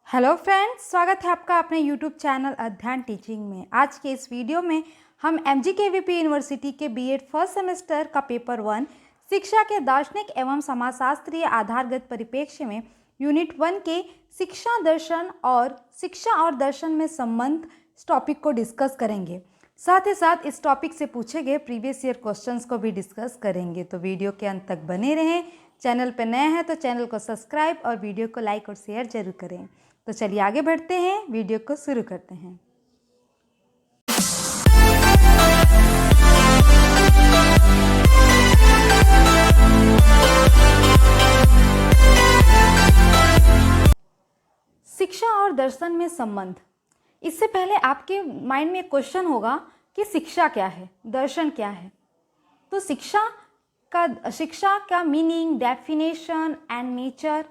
Hello friends, स्वागत है आपका अपने यूट्यूब चैनल अध्ययन टीचिंग में। आज के इस वीडियो में हम MGKVP यूनिवर्सिटी के बीएड फर्स्ट सेमेस्टर का पेपर 1 शिक्षा के दार्शनिक एवं समाजशास्त्रीय आधारगत परिप्रेक्ष्य में यूनिट 1 के शिक्षा और दर्शन में संबंध इस टॉपिक को डिस्कस करेंगे। साथ ही साथ इस टॉपिक से पूछे गए प्रीवियस ईयर क्वेश्चंस को भी डिस्कस करेंगे। तो वीडियो के अंत तक बने रहें। चैनल पर नए हैं तो चैनल को सब्सक्राइब और वीडियो को लाइक और शेयर जरूर करें। तो चलिए आगे बढ़ते हैं, वीडियो को शुरू करते हैं। शिक्षा और दर्शन में संबंध। इससे पहले आपके माइंड में एक क्वेश्चन होगा कि शिक्षा क्या है, दर्शन क्या है। तो शिक्षा का meaning, definition and nature,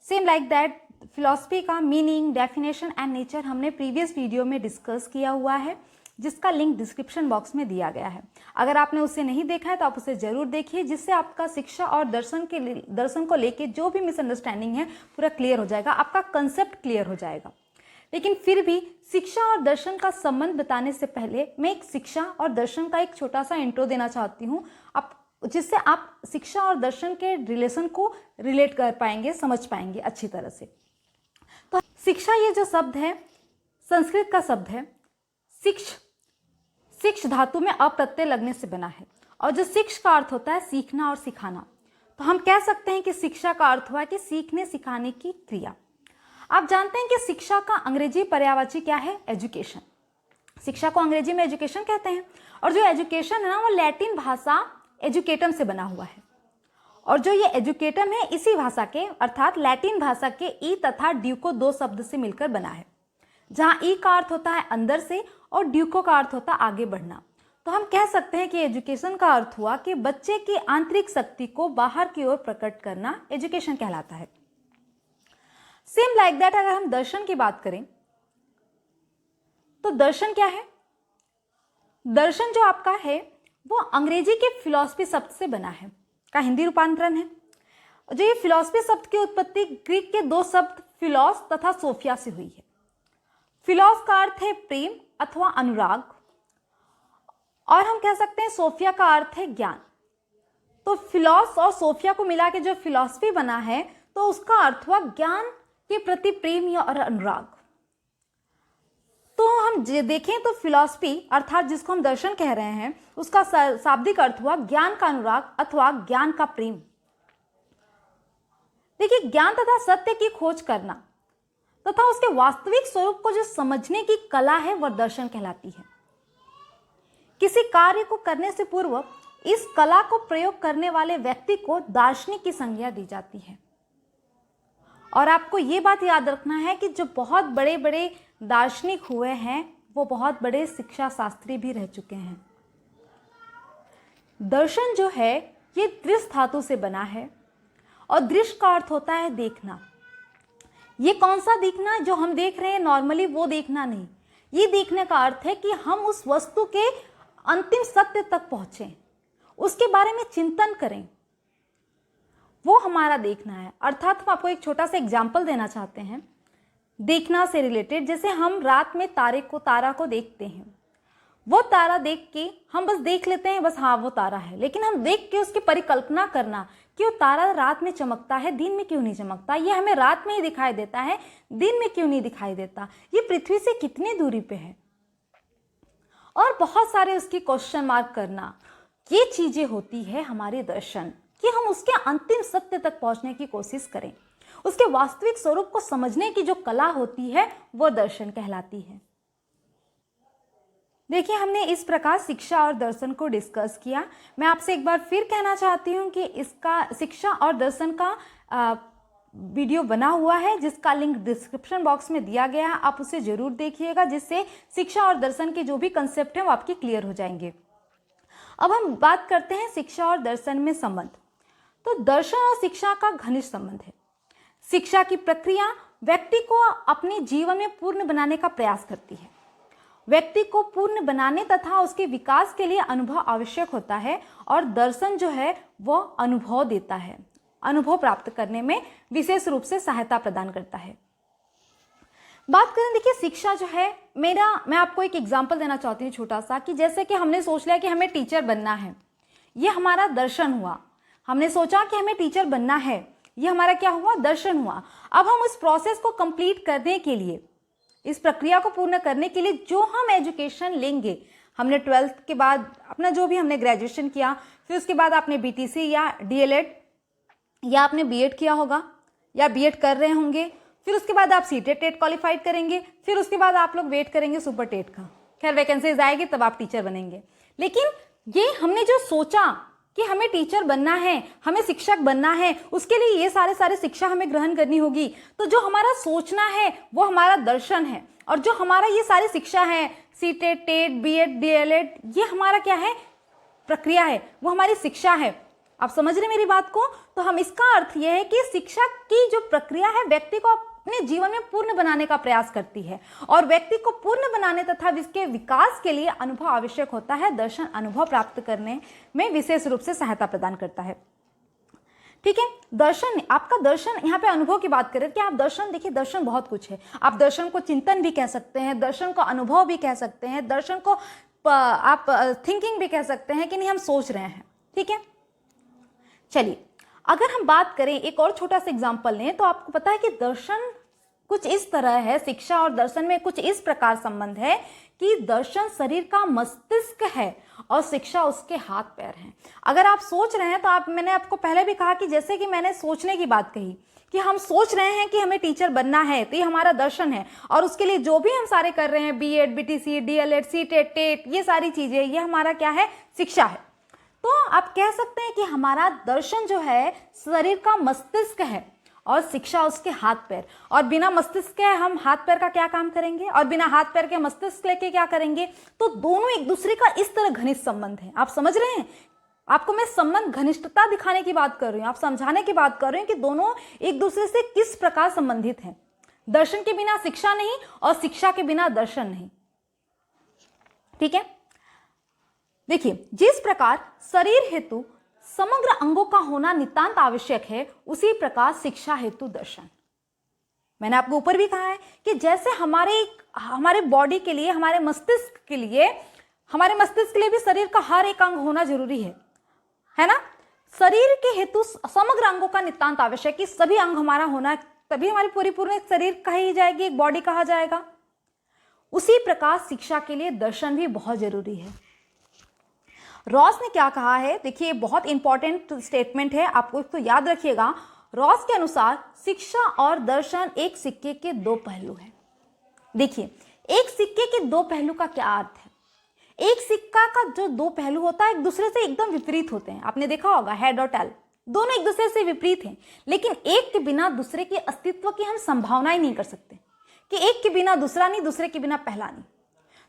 same like that philosophy का मीनिंग, डेफिनेशन एंड नेचर हमने प्रीवियस वीडियो में डिस्कस किया हुआ है, जिसका लिंक डिस्क्रिप्शन बॉक्स में दिया गया है। अगर आपने उसे नहीं देखा है तो आप उसे जरूर देखिए, जिससे आपका शिक्षा और दर्शन को लेके जो भी मिसअंडरस्टैंडिंग है पूरा क्लियर हो जाएगा, आपका कंसेप्ट क्लियर हो जाएगा। लेकिन फिर भी शिक्षा और दर्शन का संबंध बताने से पहले मैं एक शिक्षा और दर्शन का एक छोटा सा इंट्रो देना चाहती हूँ, जिससे आप शिक्षा और दर्शन के रिलेशन को रिलेट कर पाएंगे, समझ पाएंगे अच्छी तरह से। तो शिक्षा, ये जो शब्द है संस्कृत का शब्द है। शिक्ष धातु में अप्रत्यय लगने से बना है, और जो शिक्ष का अर्थ होता है सीखना और सिखाना। तो हम कह सकते हैं कि शिक्षा का अर्थ हुआ कि सीखने सिखाने की क्रिया। आप जानते हैं कि शिक्षा का अंग्रेजी पर्यायवाची क्या है? एजुकेशन। शिक्षा को अंग्रेजी में एजुकेशन कहते हैं, और जो एजुकेशन है ना, वो लैटिन भाषा एजुकेटम से बना हुआ है। और जो ये एजुकेटम है, इसी भाषा के अर्थात लैटिन भाषा के ई तथा ड्यूको दो शब्द से मिलकर बना है, जहां ई का अर्थ होता है अंदर से और ड्यूको का अर्थ होता है आगे बढ़ना। तो हम कह सकते हैं कि एजुकेशन का अर्थ हुआ कि बच्चे की आंतरिक शक्ति को बाहर की ओर प्रकट करना एजुकेशन कहलाता है। सेम लाइक दैट अगर हम दर्शन की बात करें तो दर्शन क्या है? दर्शन जो आपका है वो अंग्रेजी के फिलॉसफी शब्द से बना है, का हिंदी रूपांतरण है। जो ये फिलॉसफी शब्द की उत्पत्ति ग्रीक के दो शब्द फिलॉस तथा सोफिया से हुई है। फिलॉस का अर्थ है प्रेम अथवा अनुराग, और हम कह सकते हैं सोफिया का अर्थ है ज्ञान। तो फिलॉस और सोफिया को मिला के जो फिलॉसफी बना है, तो उसका अर्थ हुआ ज्ञान के प्रति प्रेम या और अनुराग। तो हम देखें तो फिलॉसफी अर्थात जिसको हम दर्शन कह रहे हैं, उसका शाब्दिक अर्थ हुआ ज्ञान का अनुराग अथवा ज्ञान का प्रेम। देखिए, ज्ञान तथा सत्य की खोज करना तथा उसके वास्तविक स्वरूप को जो समझने की कला है, वह दर्शन कहलाती है। किसी कार्य को करने से पूर्व इस कला को प्रयोग करने वाले व्यक्ति को दार्शनिक की संज्ञा दी जाती है। और आपको ये बात याद रखना है कि जो बहुत बड़े बड़े दार्शनिक हुए हैं, वो बहुत बड़े शिक्षा शास्त्री भी रह चुके हैं। दर्शन जो है ये दृश्य धातु से बना है, और दृश्य का अर्थ होता है देखना। ये कौन सा देखना जो हम देख रहे हैं नॉर्मली, वो देखना नहीं। ये देखने का अर्थ है कि हम उस वस्तु के अंतिम सत्य तक पहुंचे, उसके बारे में चिंतन करें, वो हमारा देखना है। अर्थात हम आपको एक छोटा सा एग्जाम्पल देना चाहते हैं देखना से रिलेटेड। जैसे हम रात में तारा को देखते हैं, वो तारा देख के हम बस देख लेते हैं, बस हाँ वो तारा है, लेकिन हम देख के उसकी परिकल्पना करना कि वो तारा रात में चमकता है, दिन में क्यों नहीं चमकता, ये हमें रात में ही दिखाई देता है, दिन में क्यों नहीं दिखाई देता, ये पृथ्वी से कितनी दूरी पे है, और बहुत सारे उसकी क्वेश्चन मार्क करना। ये चीजें होती है हमारे दर्शन, कि हम उसके अंतिम सत्य तक पहुंचने की कोशिश करें, उसके वास्तविक स्वरूप को समझने की जो कला होती है वो दर्शन कहलाती है। देखिए, हमने इस प्रकार शिक्षा और दर्शन को डिस्कस किया। मैं आपसे एक बार फिर कहना चाहती हूँ कि इसका शिक्षा और दर्शन का वीडियो बना हुआ है, जिसका लिंक डिस्क्रिप्शन बॉक्स में दिया गया है। आप उसे जरूर देखिएगा, जिससे शिक्षा और दर्शन के जो भी कंसेप्ट हैं वो आपके क्लियर हो जाएंगे। अब हम बात करते हैं शिक्षा और दर्शन में संबंध। तो दर्शन और शिक्षा का घनिष्ठ संबंध है। शिक्षा की प्रक्रिया व्यक्ति को अपने जीवन में पूर्ण बनाने का प्रयास करती है। व्यक्ति को पूर्ण बनाने तथा उसके विकास के लिए अनुभव आवश्यक होता है, और दर्शन जो है वह अनुभव देता है, अनुभव प्राप्त करने में विशेष रूप से सहायता प्रदान करता है। बात करें, देखिए शिक्षा जो है, मैं आपको एक एग्जाम्पल देना चाहती हूँ छोटा सा, कि जैसे कि हमने सोच लिया कि हमें टीचर बनना है, ये हमारा दर्शन हुआ। हमने सोचा कि हमें टीचर बनना है, ये हमारा क्या हुआ, दर्शन हुआ। अब हम उस प्रोसेस को कंप्लीट करने के लिए, इस प्रक्रिया को पूर्ण करने के लिए जो हम एजुकेशन लेंगे, हमने 12th के बाद अपना जो भी हमने ग्रेजुएशन किया, फिर उसके बाद आपने बीटीसी या डीएलएड या आपने बीएड किया होगा या बीएड कर रहे होंगे, फिर उसके बाद आप सीटेट टेट क्वालिफाइड करेंगे, फिर उसके बाद आप लोग वेट करेंगे सुपर टेट का, खैर वैकेंसीज आएगी तब आप टीचर बनेंगे। लेकिन ये हमने जो सोचा कि हमें टीचर बनना है, हमें शिक्षक बनना है, उसके लिए ये सारे शिक्षा हमें ग्रहण करनी होगी। तो जो हमारा सोचना है वो हमारा दर्शन है, और जो हमारा ये सारी शिक्षा है, सीटेट टेट बीएड डीएलएड, ये हमारा क्या है, प्रक्रिया है, वो हमारी शिक्षा है। आप समझ रहे मेरी बात को? तो हम इसका अर्थ यह है कि शिक्षा की जो प्रक्रिया है व्यक्ति को अपने जीवन में पूर्ण बनाने का प्रयास करती है, और व्यक्ति को पूर्ण बनाने तथा इसके विकास के लिए अनुभव आवश्यक होता है। दर्शन अनुभव प्राप्त करने में विशेष रूप से सहायता प्रदान करता है। ठीक है, दर्शन, आपका दर्शन, यहाँ पे अनुभव की बात करें कि आप दर्शन, देखिए दर्शन बहुत कुछ है। आप दर्शन को चिंतन भी कह सकते हैं, दर्शन को अनुभव भी कह सकते हैं, दर्शन को आप थिंकिंग भी कह सकते हैं कि नहीं हम सोच रहे हैं। ठीक है, चलिए अगर हम बात करें, एक और छोटा सा एग्जाम्पल लें, तो आपको पता है कि दर्शन कुछ इस तरह है, शिक्षा और दर्शन में कुछ इस प्रकार संबंध है कि दर्शन शरीर का मस्तिष्क है और शिक्षा उसके हाथ पैर हैं। अगर आप सोच रहे हैं तो मैंने आपको पहले भी कहा कि जैसे कि मैंने सोचने की बात कही कि हम सोच रहे हैं कि हमें टीचर बनना है, तो ये हमारा दर्शन है, और उसके लिए जो भी हम सारे कर रहे हैं, BEd BTC DElEd CTET TET, ये सारी चीजें, ये हमारा क्या है, शिक्षा है। तो आप कह सकते हैं कि हमारा दर्शन जो है शरीर का मस्तिष्क है और शिक्षा उसके हाथ पैर। और बिना मस्तिष्क के हम हाथ पैर का क्या काम करेंगे, और बिना हाथ पैर के मस्तिष्क लेके क्या करेंगे? तो दोनों एक दूसरे का इस तरह घनिष्ठ संबंध है। आप समझ रहे हैं? आपको मैं संबंध, घनिष्ठता दिखाने की बात कर रही हूँ, आप समझाने की बात कर रही हूँ कि दोनों एक दूसरे से किस प्रकार संबंधित हैं। दर्शन के बिना शिक्षा नहीं और शिक्षा के बिना दर्शन नहीं। ठीक है, देखिए जिस प्रकार शरीर हेतु समग्र अंगों का होना नितांत आवश्यक है, उसी प्रकार शिक्षा हेतु दर्शन। मैंने आपको ऊपर भी कहा है कि जैसे हमारे बॉडी के लिए, हमारे मस्तिष्क के लिए भी शरीर का हर एक अंग होना जरूरी है ना। शरीर के हेतु समग्र अंगों का नितांत आवश्यक, कि सभी अंग हमारा होना, तभी हमारी पूरी शरीर कही जाएगी, एक बॉडी कहा जाएगा। उसी प्रकार शिक्षा के लिए दर्शन भी बहुत जरूरी है। रॉस ने क्या कहा है, देखिए बहुत इंपॉर्टेंट स्टेटमेंट है, आपको इसको याद रखिएगा। रॉस के अनुसार शिक्षा और दर्शन एक सिक्के के दो पहलू हैं। देखिए एक सिक्के के दो पहलू का क्या अर्थ है? एक सिक्का का जो दो पहलू होता है एक दूसरे से एकदम विपरीत होते हैं। आपने देखा होगा हेड और टेल दोनों एक दूसरे से विपरीत हैं, लेकिन एक के बिना दूसरे के अस्तित्व की हम संभावना ही नहीं कर सकते कि एक के बिना दूसरा नहीं, दूसरे के बिना पहला नहीं।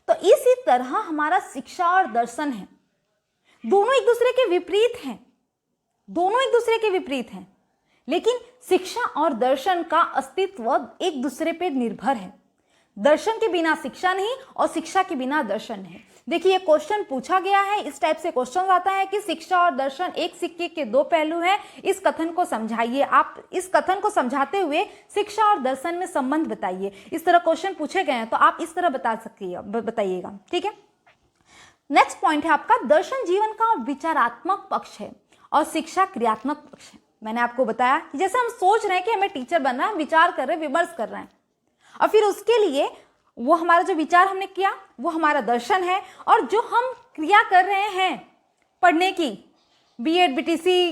तो इसी तरह हमारा शिक्षा और दर्शन है, दोनों एक दूसरे के विपरीत हैं, लेकिन शिक्षा और दर्शन का अस्तित्व एक दूसरे पर निर्भर है। दर्शन के बिना शिक्षा नहीं और शिक्षा के बिना दर्शन नहीं। देखिए ये क्वेश्चन पूछा गया है, इस टाइप से क्वेश्चन आता है कि शिक्षा और दर्शन एक सिक्के के दो पहलू हैं, इस कथन को समझाइए। आप इस कथन को समझाते हुए शिक्षा और दर्शन में संबंध बताइए। इस तरह क्वेश्चन पूछे गए हैं तो आप इस तरह बताइएगा। ठीक है, नेक्स्ट पॉइंट है आपका, दर्शन जीवन का विचारात्मक पक्ष है और शिक्षा क्रियात्मक पक्ष है। मैंने आपको बताया कि जैसे हम सोच रहे हैं कि हमें टीचर बनना है, विचार कर रहे हैं, विमर्श कर रहे हैं, और फिर उसके लिए वो हमारा जो विचार हमने किया वो हमारा दर्शन है, और जो हम क्रिया कर रहे हैं पढ़ने की, बीएड बीटीसी,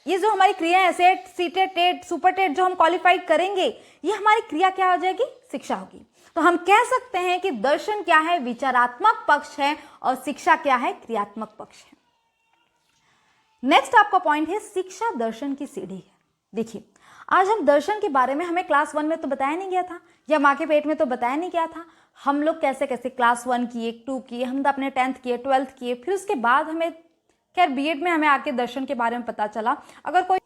ये जो हमारी क्रिया है, SET CTET TET super TET जो हम क्वालिफाइड करेंगे, ये हमारी क्रिया क्या हो जाएगी? शिक्षा होगी। तो हम कह सकते हैं कि दर्शन क्या है? विचारात्मक पक्ष है, और शिक्षा क्या है? क्रियात्मक पक्ष है। नेक्स्ट आपका पॉइंट है, शिक्षा दर्शन की सीढ़ी है। देखिए आज हम दर्शन के बारे में, हमें क्लास 1 में तो बताया नहीं गया था, या माँ के पेट में तो बताया नहीं गया था। हम लोग कैसे कैसे क्लास 1 किए, 2 किए, हम तो अपने 10th किए, 12th किए, फिर उसके बाद हमें खैर बीएड में हमें आके दर्शन के बारे में पता चला। अगर कोई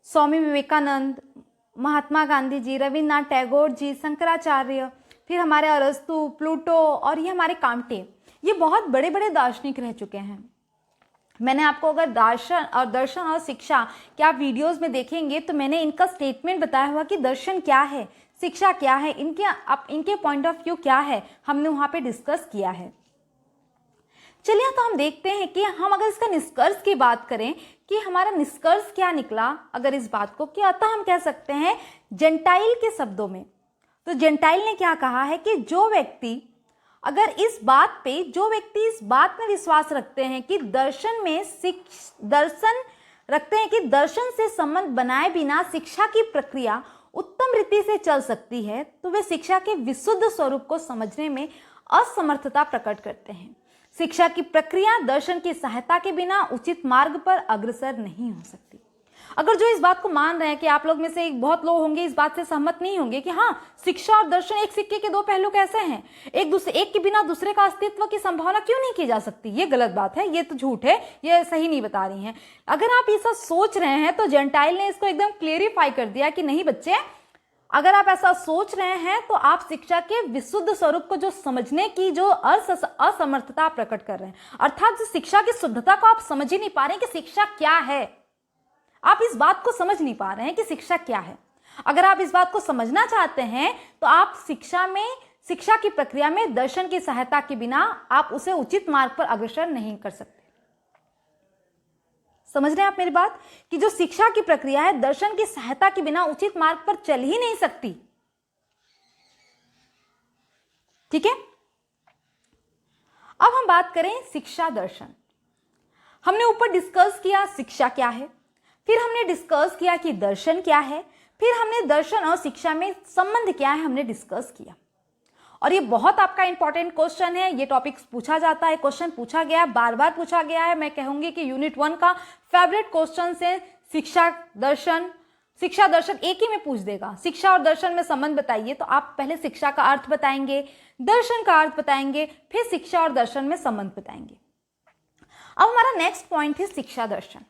स्वामी विवेकानंद, महात्मा गांधी जी, रविन्द्रनाथ टैगोर जी, शंकराचार्य, फिर हमारे अरस्तु, प्लूटो, और ये हमारे कांटे, ये बहुत बड़े बड़े दार्शनिक रह चुके हैं। मैंने आपको अगर दर्शन और शिक्षा के आप वीडियोस में देखेंगे तो मैंने इनका स्टेटमेंट बताया हुआ कि दर्शन क्या है, शिक्षा क्या है, इनके पॉइंट ऑफ व्यू क्या है, हमने वहां पे डिस्कस किया है। चलिए तो हम देखते हैं कि हम अगर इसका निष्कर्ष की बात करें कि हमारा निष्कर्ष क्या निकला अगर इस बात को, कि अतः हम कह सकते हैं जेंटाइल के शब्दों में, तो जेंटाइल ने क्या कहा है कि जो व्यक्ति इस बात में विश्वास रखते हैं कि दर्शन से संबंध बनाए बिना शिक्षा की प्रक्रिया उत्तम रीति से चल सकती है, तो वे शिक्षा के विशुद्ध स्वरूप को समझने में असमर्थता प्रकट करते हैं। शिक्षा की प्रक्रिया दर्शन की सहायता के बिना उचित मार्ग पर अग्रसर नहीं हो सकती। अगर जो इस बात को मान रहे हैं कि आप लोग में से बहुत लोग होंगे इस बात से सहमत नहीं होंगे कि हाँ, शिक्षा और दर्शन एक सिक्के के दो पहलू कैसे हैं, एक के बिना दूसरे का अस्तित्व की संभावना क्यों नहीं की जा सकती, ये गलत बात है, ये तो झूठ है, ये सही नहीं बता रही हैं। अगर आप ऐसा सोच रहे हैं तो जेंटाइल ने इसको एकदम क्लियरिफाई कर दिया कि नहीं बच्चे, अगर आप ऐसा सोच रहे हैं तो आप शिक्षा के विशुद्ध स्वरूप को जो समझने की जो असमर्थता प्रकट कर रहे हैं, अर्थात शिक्षा की शुद्धता को आप समझ ही नहीं पा रहे हैं कि शिक्षा क्या है। आप इस बात को समझ नहीं पा रहे हैं कि शिक्षा क्या है। अगर आप इस बात को समझना चाहते हैं तो आप शिक्षा की प्रक्रिया में दर्शन की सहायता के बिना आप उसे उचित मार्ग पर अग्रसर नहीं कर सकते। समझ रहे हैं आप मेरी बात, कि जो शिक्षा की प्रक्रिया है दर्शन की सहायता के बिना उचित मार्ग पर चल ही नहीं सकती। ठीक है, अब हम बात करें शिक्षा दर्शन। हमने ऊपर डिस्कस किया शिक्षा क्या है, फिर हमने डिस्कस किया कि दर्शन क्या है, फिर हमने दर्शन और शिक्षा में संबंध क्या है हमने डिस्कस किया। और ये बहुत आपका इंपॉर्टेंट क्वेश्चन है, ये टॉपिक पूछा जाता है, क्वेश्चन पूछा गया है, बार बार पूछा गया है। मैं कहूंगी कि यूनिट 1 का फेवरेट क्वेश्चन से शिक्षा दर्शन एक ही में पूछ देगा। शिक्षा और दर्शन में संबंध बताइए, तो आप पहले शिक्षा का अर्थ बताएंगे, दर्शन का अर्थ बताएंगे, फिर शिक्षा और दर्शन में संबंध बताएंगे। अब हमारा नेक्स्ट पॉइंट है शिक्षा दर्शन।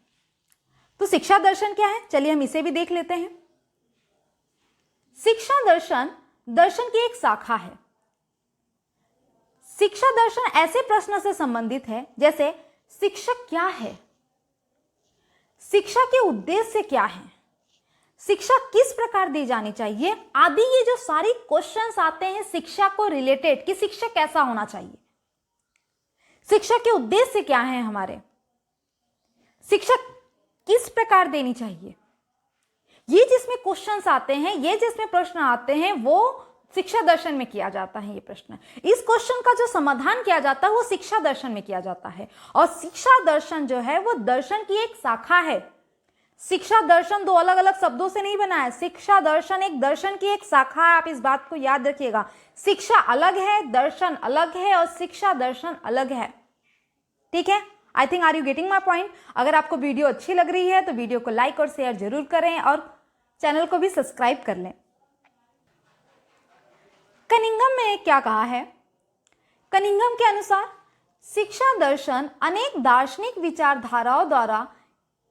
तो शिक्षा दर्शन क्या है, चलिए हम इसे भी देख लेते हैं। शिक्षा दर्शन की एक शाखा है। शिक्षा दर्शन ऐसे प्रश्न से संबंधित है जैसे शिक्षक क्या है, शिक्षा के उद्देश्य क्या है, शिक्षा किस प्रकार दी जानी चाहिए आदि। ये जो सारी क्वेश्चंस आते हैं शिक्षा को रिलेटेड, कि शिक्षक कैसा होना चाहिए, शिक्षा के उद्देश्य क्या है हमारे, शिक्षक किस प्रकार देनी चाहिए, ये जिसमें क्वेश्चंस आते हैं, ये जिसमें प्रश्न आते हैं, वो शिक्षा दर्शन में किया जाता है। ये प्रश्न, इस क्वेश्चन का जो समाधान किया जाता है वो शिक्षा दर्शन में किया जाता है। और शिक्षा दर्शन जो है वो दर्शन की एक शाखा है। शिक्षा दर्शन दो अलग अलग शब्दों से नहीं बना है, शिक्षा दर्शन एक दर्शन की एक शाखा है। आप इस बात को याद रखिएगा, शिक्षा अलग है, दर्शन अलग है, और शिक्षा दर्शन अलग है। ठीक है, I think are you getting my point. अगर आपको वीडियो अच्छी लग रही है तो वीडियो को लाइक और शेयर जरूर करें और चैनल को भी सब्सक्राइब कर लें। कनिंघम ने क्या कहा है, कनिंघम के अनुसार शिक्षा दर्शन अनेक दार्शनिक विचारधाराओं द्वारा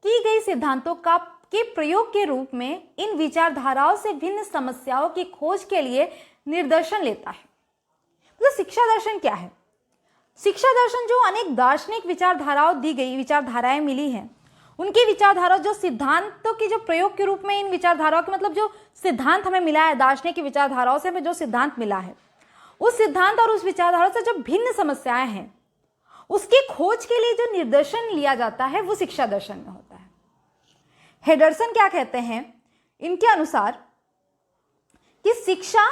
की गई सिद्धांतों के प्रयोग के रूप में इन विचारधाराओं से भिन्न समस्याओं की खोज के लिए निर्देशन लेता है। तो शिक्षा दर्शन क्या है, शिक्षा दर्शन जो अनेक दार्शनिक विचारधाराएं मिली हैं, उनकी विचारधारा जो सिद्धांतों की जो प्रयोग के रूप में इन विचारधाराओं के मतलब जो सिद्धांत हमें मिला है, दार्शनिक की विचारधाराओं से हमें जो सिद्धांत मिला है, उस सिद्धांत और उस विचारधारा से जो भिन्न समस्याएं हैं उसकी खोज के लिए जो निर्देशन लिया जाता है वो शिक्षा दर्शन में होता है। हेडरसन क्या कहते हैं इनके अनुसार कि शिक्षा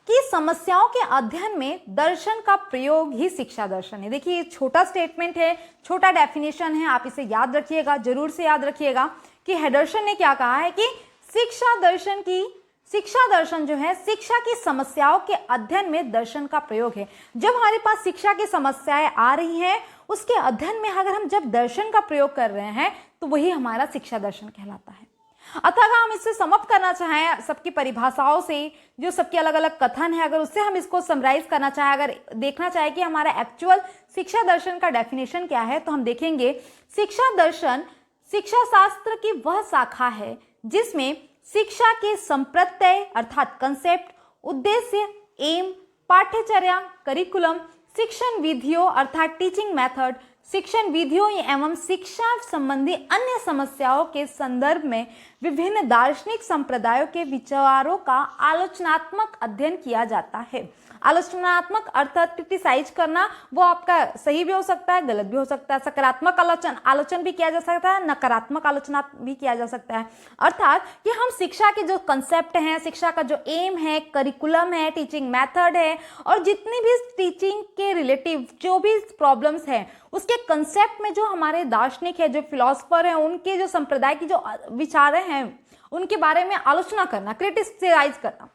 की समस्याओं के अध्ययन में दर्शन का प्रयोग ही शिक्षा दर्शन है। देखिए ये छोटा स्टेटमेंट है, छोटा डेफिनेशन है, आप इसे याद रखिएगा, जरूर से याद रखिएगा कि हेडरसन ने क्या कहा है कि शिक्षा दर्शन जो है शिक्षा की समस्याओं के अध्ययन में दर्शन का प्रयोग है। जब हमारे पास शिक्षा की समस्याएं आ रही हैं उसके अध्ययन में अगर हम जब दर्शन का प्रयोग कर रहे हैं तो वही हमारा शिक्षा दर्शन कहलाता है। अतः अगर हम इससे समअप करना चाहें सबकी परिभाषाओं से, जो सबके अलग अलग कथन है, अगर उससे हम इसको समराइज करना चाहें, अगर देखना चाहें कि हमारा एक्चुअल शिक्षा दर्शन का डेफिनेशन क्या है, तो हम देखेंगे शिक्षा दर्शन शिक्षा शास्त्र की वह शाखा है जिसमें शिक्षा के संप्रत्यय अर्थात कंसेप्ट, उद्देश्य, एम, पाठ्यचर्या, करिकुलम, शिक्षण विधियों अर्थात टीचिंग मेथड, शिक्षण विधियों एवं शिक्षा संबंधी अन्य समस्याओं के संदर्भ में विभिन्न दार्शनिक संप्रदायों के विचारों का आलोचनात्मक अध्ययन किया जाता है। आलोचनात्मक अर्थात क्रिटिसाइज करना, वो आपका सही भी हो सकता है, गलत भी हो सकता है। सकारात्मक आलोचन भी किया जा सकता है, नकारात्मक आलोचना भी किया जा सकता है। अर्थात कि हम शिक्षा के जो कंसेप्ट हैं, शिक्षा का जो एम है, करिकुलम है, टीचिंग मेथड है और जितनी भी टीचिंग के रिलेटिव जो भी प्रॉब्लम्स हैं उसके कंसेप्ट में जो हमारे दार्शनिक है, जो फिलोसफर हैं, उनके जो संप्रदाय की जो विचार हैं उनके बारे में आलोचना करना, क्रिटिसाइज करना,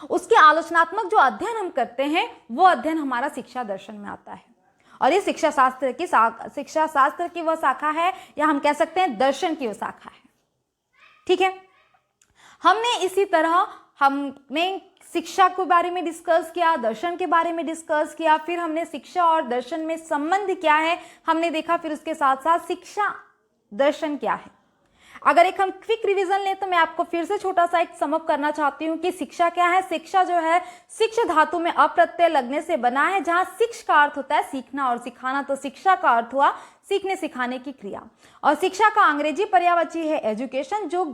उसके आलोचनात्मक जो अध्ययन हम करते हैं वो अध्ययन हमारा शिक्षा दर्शन में आता है। और ये शिक्षा शास्त्र की वह शाखा है, या हम कह सकते हैं दर्शन की वह शाखा है। ठीक है, हमने इसी तरह हमने शिक्षा के बारे में डिस्कस किया, दर्शन के बारे में डिस्कस किया, फिर हमने शिक्षा और दर्शन में संबंध क्या है हमने देखा, फिर उसके साथ साथ शिक्षा दर्शन क्या है। अगर एक हम क्विक रिवीजन लें तो मैं आपको फिर से छोटा सा एक समअप करना चाहती हूँ कि शिक्षा क्या है। शिक्षा जो है शिक्ष धातु में अप्रत्यय लगने से बना है, जहां शिक्ष का अर्थ होता है सीखना और सिखाना, तो शिक्षा का अर्थ हुआ सीखने सिखाने की क्रिया। और शिक्षा का अंग्रेजी पर्यायवाची है एजुकेशन, जो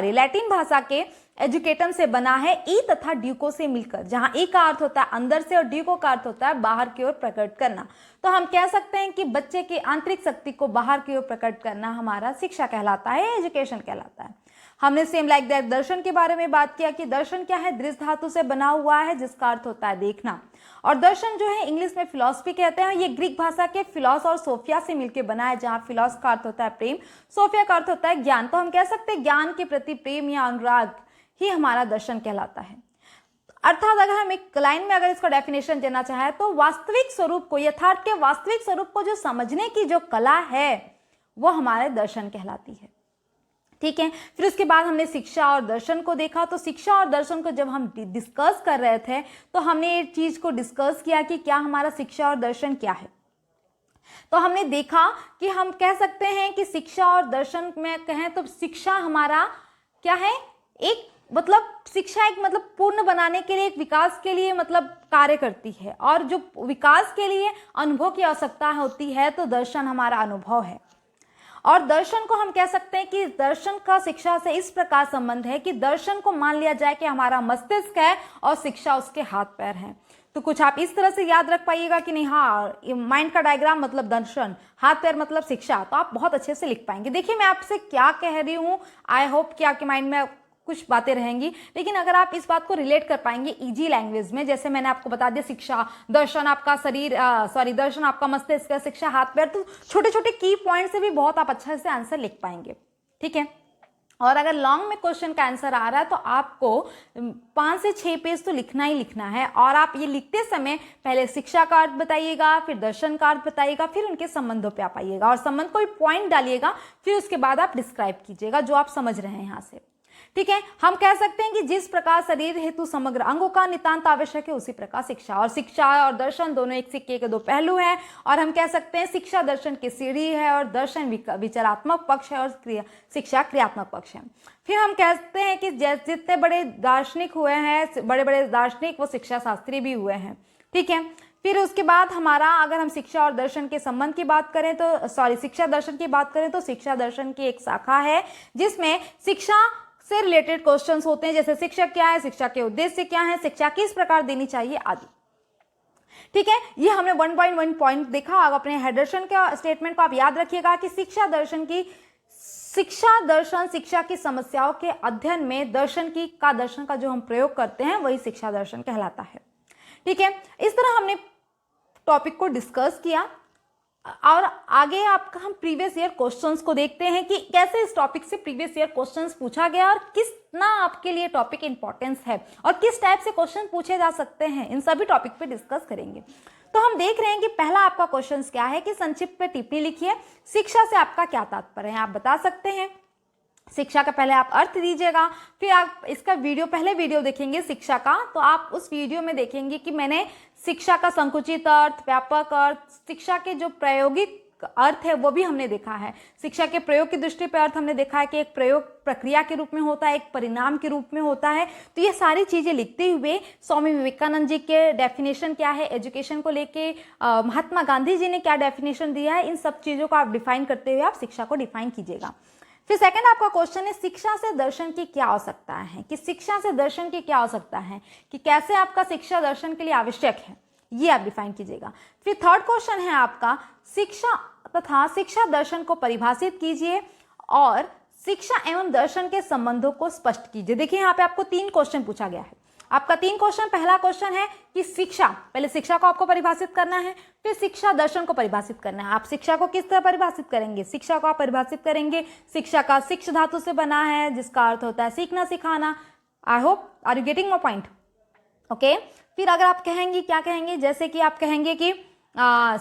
लैटिन भाषा के एजुकेटम से बना है ई तथा ड्यूको से मिलकर, जहां ई का अर्थ होता है अंदर से और ड्यूको का अर्थ होता है बाहर की ओर प्रकट करना। तो हम कह सकते हैं कि बच्चे की आंतरिक शक्ति को बाहर की ओर प्रकट करना हमारा शिक्षा कहलाता है, एजुकेशन कहलाता है। हमने सेम लाइक दैट दर्शन के बारे में बात किया कि दर्शन क्या है, दृश्य धातु से बना हुआ है जिसका अर्थ होता है देखना। और दर्शन जो है इंग्लिश में फिलॉसफी कहते हैं, ये ग्रीक भाषा के फिलॉस और सोफिया से मिलकर बना है, जहां फिलॉस का अर्थ होता है प्रेम, सोफिया का अर्थ होता है ज्ञान। तो हम कह सकते हैं ज्ञान के प्रति प्रेम या अनुराग ही हमारा दर्शन कहलाता है। अर्थात अगर हम एक लाइन में अगर इसका डेफिनेशन देना चाहे तो वास्तविक स्वरूप को, यथार्थ के वास्तविक स्वरूप को जो समझने की जो कला है वो हमारे दर्शन कहलाती है। ठीक है, फिर उसके बाद हमने शिक्षा और दर्शन को देखा। तो शिक्षा और दर्शन को जब हम डिस्कस कर रहे थे तो हमने एक चीज को डिस्कस किया कि क्या हमारा शिक्षा और दर्शन क्या है। तो हमने देखा कि हम कह सकते हैं कि शिक्षा और दर्शन में कहें तो शिक्षा हमारा क्या है, एक मतलब शिक्षा एक मतलब पूर्ण बनाने के लिए, एक विकास के लिए मतलब कार्य करती है, और जो विकास के लिए अनुभव की आवश्यकता होती है तो दर्शन हमारा अनुभव है। और दर्शन को हम कह सकते हैं कि दर्शन का शिक्षा से इस प्रकार संबंध है कि दर्शन को मान लिया जाए कि हमारा मस्तिष्क है और शिक्षा उसके हाथ पैर हैं। तो कुछ आप इस तरह से याद रख पाइएगा कि नहीं, हाँ माइंड का डायग्राम मतलब दर्शन, हाथ पैर मतलब शिक्षा, तो आप बहुत अच्छे से लिख पाएंगे। देखिए मैं आपसे क्या कह रही हूँ, आई होप कि आपके माइंड में कुछ बातें रहेंगी, लेकिन अगर आप इस बात को रिलेट कर पाएंगे इजी लैंग्वेज में, जैसे मैंने आपको बता दिया शिक्षा दर्शन आपका दर्शन आपका मस्तिष्क, शिक्षा हाथ पैर, तो छोटे छोटे की पॉइंट से भी बहुत आप अच्छे से आंसर लिख पाएंगे। ठीक है, और अगर लॉन्ग में क्वेश्चन का आंसर आ रहा है तो आपको 5 से 6 पेज तो लिखना ही लिखना है, और आप ये लिखते समय पहले शिक्षा का अर्थ बताइएगा, फिर दर्शन का अर्थ बताइएगा, फिर उनके संबंधों पे आप आइएगा और संबंध कोई पॉइंट डालिएगा, फिर उसके बाद आप डिस्क्राइब कीजिएगा जो आप समझ रहे हैं यहाँ से। ठीक है, हम कह सकते हैं कि जिस प्रकार शरीर हेतु समग्र अंगों का नितांत आवश्यक है उसी प्रकार शिक्षा और दर्शन दोनों एक सिक्के के दो पहलू हैं, और हम कह सकते हैं शिक्षा दर्शन की सीढ़ी है और दर्शन विचारात्मक पक्ष है और शिक्षा क्रियात्मक पक्ष है। फिर हम कहते हैं कि जितने बड़े दार्शनिक हुए हैं, बड़े बड़े दार्शनिक, वो शिक्षा शास्त्री भी हुए हैं। ठीक है, फिर उसके बाद हमारा अगर हम शिक्षा और दर्शन के संबंध की बात करें तो शिक्षा दर्शन की बात करें तो शिक्षा दर्शन की एक शाखा है जिसमें शिक्षा से रिलेटेड क्वेश्चंस होते हैं, जैसे शिक्षा क्या है, शिक्षा के उद्देश्य क्या है, शिक्षा किस प्रकार देनी चाहिए आदि। ठीक है, ये हमने 1.1 पॉइंट देखा। अब अपने हेडर्शन के स्टेटमेंट को आप याद रखिएगा कि शिक्षा दर्शन शिक्षा की समस्याओं के अध्ययन में दर्शन का जो हम प्रयोग करते हैं वही शिक्षा दर्शन कहलाता है। ठीक है, इस तरह हमने टॉपिक को डिस्कस किया, और आगे आपका हम प्रीवियस ईयर क्वेश्चंस को देखते हैं कि कैसे इस टॉपिक से प्रीवियस ईयर क्वेश्चंस पूछा गया और कितना आपके लिए टॉपिक इंपॉर्टेंस है और किस टाइप से क्वेश्चन पूछे जा सकते हैं, इन सभी टॉपिक पे डिस्कस करेंगे। तो हम देख रहे हैं कि पहला आपका क्वेश्चन क्या है कि संक्षिप्त में टिप्पणी लिखिए, शिक्षा से आपका क्या तात्पर्य है, आप बता सकते हैं। शिक्षा का पहले आप अर्थ दीजिएगा, फिर आप इसका पहले वीडियो देखेंगे शिक्षा का, तो आप उस वीडियो में देखेंगे कि मैंने शिक्षा का संकुचित अर्थ, व्यापक अर्थ, शिक्षा के जो प्रायोगिक अर्थ है वो भी हमने देखा है। शिक्षा के प्रयोग की दृष्टि पर अर्थ हमने देखा है कि एक प्रयोग प्रक्रिया के रूप में होता है, एक परिणाम के रूप में होता है। तो ये सारी चीजें लिखते हुए स्वामी विवेकानंद जी के डेफिनेशन क्या है एजुकेशन को लेके, महात्मा गांधी जी ने क्या डेफिनेशन दिया है, इन सब चीजों को आप डिफाइन करते हुए आप शिक्षा को डिफाइन कीजिएगा। फिर सेकंड आपका क्वेश्चन है शिक्षा से दर्शन की क्या आवश्यकता है, कि शिक्षा से दर्शन की क्या आवश्यकता है, कि कैसे आपका शिक्षा दर्शन के लिए आवश्यक है, ये आप डिफाइन कीजिएगा। फिर थर्ड क्वेश्चन है आपका शिक्षा तथा शिक्षा दर्शन को परिभाषित कीजिए और शिक्षा एवं दर्शन के संबंधों को स्पष्ट कीजिए। देखिए यहाँ पे आपको 3 क्वेश्चन पूछा गया है। आपका 3 क्वेश्चन, पहला क्वेश्चन है कि शिक्षा, पहले शिक्षा को आपको परिभाषित करना है, फिर शिक्षा दर्शन को परिभाषित करना है। आप शिक्षा को किस तरह परिभाषित करेंगे, शिक्षा को आप परिभाषित करेंगे शिक्षा का शिक्ष धातु से बना है, जिसका अर्थ होता है सीखना सिखाना। I hope are you getting my point, okay. फिर अगर आप कहेंगे, क्या कहेंगे, जैसे कि आप कहेंगे कि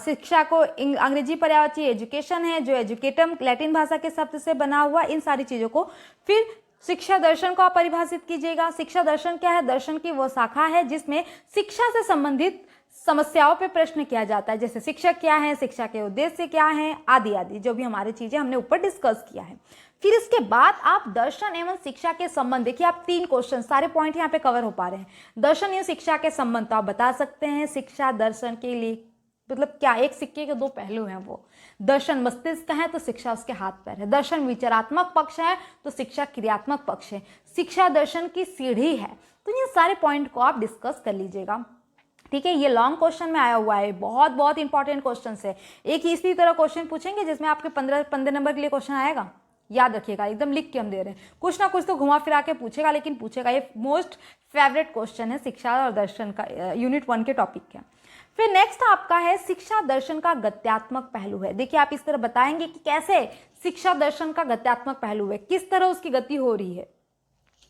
शिक्षा को अंग्रेजी पर्यायवाची एजुकेशन है, जो एजुकेटम लैटिन भाषा के शब्द से बना हुआ, इन सारी चीजों को। फिर शिक्षा दर्शन को आप परिभाषित कीजिएगा। शिक्षा दर्शन क्या है, दर्शन की वो शाखा है जिसमें शिक्षा से संबंधित समस्याओं पे प्रश्न किया जाता है, जैसे शिक्षक क्या है, शिक्षा के उद्देश्य क्या है, आदि आदि, जो भी हमारी चीजें हमने ऊपर डिस्कस किया है। फिर इसके बाद आप दर्शन एवं शिक्षा के संबंध, देखिए आप 3 क्वेश्चन, सारे पॉइंट यहाँ पे कवर हो पा रहे हैं। दर्शन एवं शिक्षा के संबंध तो आप बता सकते हैं, शिक्षा दर्शन के लिए मतलब क्या, एक सिक्के के 2 पहलू हैं वो। दर्शन मस्तिष्क है तो शिक्षा उसके हाथ पैर है, दर्शन विचारात्मक पक्ष है तो शिक्षा क्रियात्मक पक्ष है, शिक्षा दर्शन की सीढ़ी है। तो ये सारे पॉइंट को आप डिस्कस कर लीजिएगा, ठीक है। ये लॉन्ग क्वेश्चन में आया हुआ है, बहुत बहुत इंपॉर्टेंट क्वेश्चन है। एक ही इसी तरह क्वेश्चन पूछेंगे जिसमें आपके 15 नंबर के लिए क्वेश्चन आएगा, याद रखिएगा, एकदम लिख के हम दे रहे हैं। कुछ ना कुछ तो घुमा फिरा के पूछेगा, लेकिन पूछेगा। ये मोस्ट फेवरेट क्वेश्चन है शिक्षा और दर्शन का, यूनिट 1 के टॉपिक का। फिर नेक्स्ट आपका है शिक्षा दर्शन का गत्यात्मक पहलू है। देखिए आप इस तरह बताएंगे कि कैसे शिक्षा दर्शन का गत्यात्मक पहलू है, किस तरह उसकी गति हो रही है,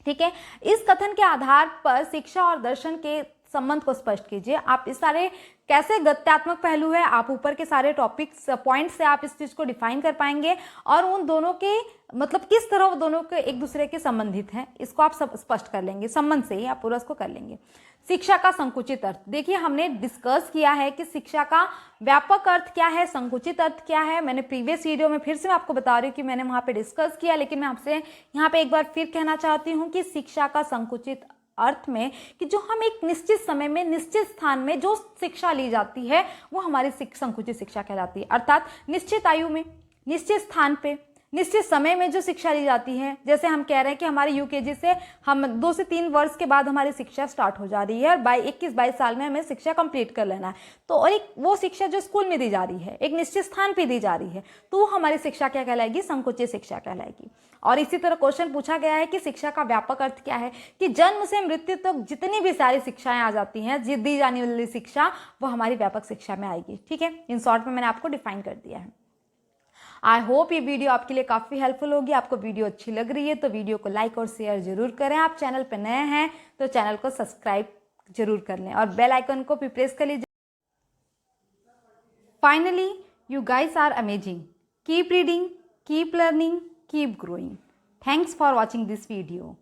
ठीक है। इस कथन के आधार पर शिक्षा और दर्शन के संबंध को स्पष्ट कीजिए। आप इस सारे कैसे गत्यात्मक पहलू है, आप ऊपर के सारे टॉपिक्स पॉइंट से आप इस चीज को डिफाइन कर पाएंगे और उन दोनों के मतलब किस तरह वो दोनों के एक दूसरे के संबंधित हैं, इसको आप सब स्पष्ट कर लेंगे, संबंध से ही आप पूरा इसको कर लेंगे। शिक्षा का संकुचित अर्थ, देखिए हमने डिस्कस किया है कि शिक्षा का व्यापक अर्थ क्या है, संकुचित अर्थ क्या है। मैंने प्रीवियस वीडियो में, फिर से मैं आपको बता रही हूँ कि मैंने वहां पे डिस्कस किया, लेकिन मैं आपसे यहाँ पे एक बार फिर कहना चाहती हूँ कि शिक्षा का संकुचित अर्थ में कि जो हम एक निश्चित समय में निश्चित स्थान में जो शिक्षा ली जाती है वो हमारी संकुचित शिक्षा कहलाती है। अर्थात निश्चित आयु में, निश्चित स्थान पे, निश्चित समय में जो शिक्षा ली जाती है। जैसे हम कह रहे हैं कि हमारे यूकेजी से हम 2 से 3 वर्ष के बाद हमारी शिक्षा स्टार्ट हो जा रही है और 21-22 साल में हमें शिक्षा कंप्लीट कर लेना है। तो और एक वो शिक्षा जो स्कूल में दी जा रही है, एक निश्चित स्थान पे दी जा रही है, तो हमारी शिक्षा क्या कहलाएगी, संकुचित शिक्षा कहलाएगी। और इसी तरह क्वेश्चन पूछा गया है कि शिक्षा का व्यापक अर्थ क्या है, कि जन्म से मृत्यु तक जितनी भी सारी शिक्षाएं आ जाती हैं, दी जाने वाली शिक्षा, वो हमारी व्यापक शिक्षा में आएगी, ठीक है। इन शॉर्ट में मैंने आपको डिफाइन कर दिया है। आई होप ये वीडियो आपके लिए काफ़ी हेल्पफुल होगी। आपको वीडियो अच्छी लग रही है तो वीडियो को लाइक और शेयर जरूर करें। आप चैनल पर नए हैं तो चैनल को सब्सक्राइब जरूर कर लें और बेल आइकन को भी प्रेस कर लीजिए। Finally, you guys are amazing. Keep reading, keep learning, keep growing. Thanks for watching this video.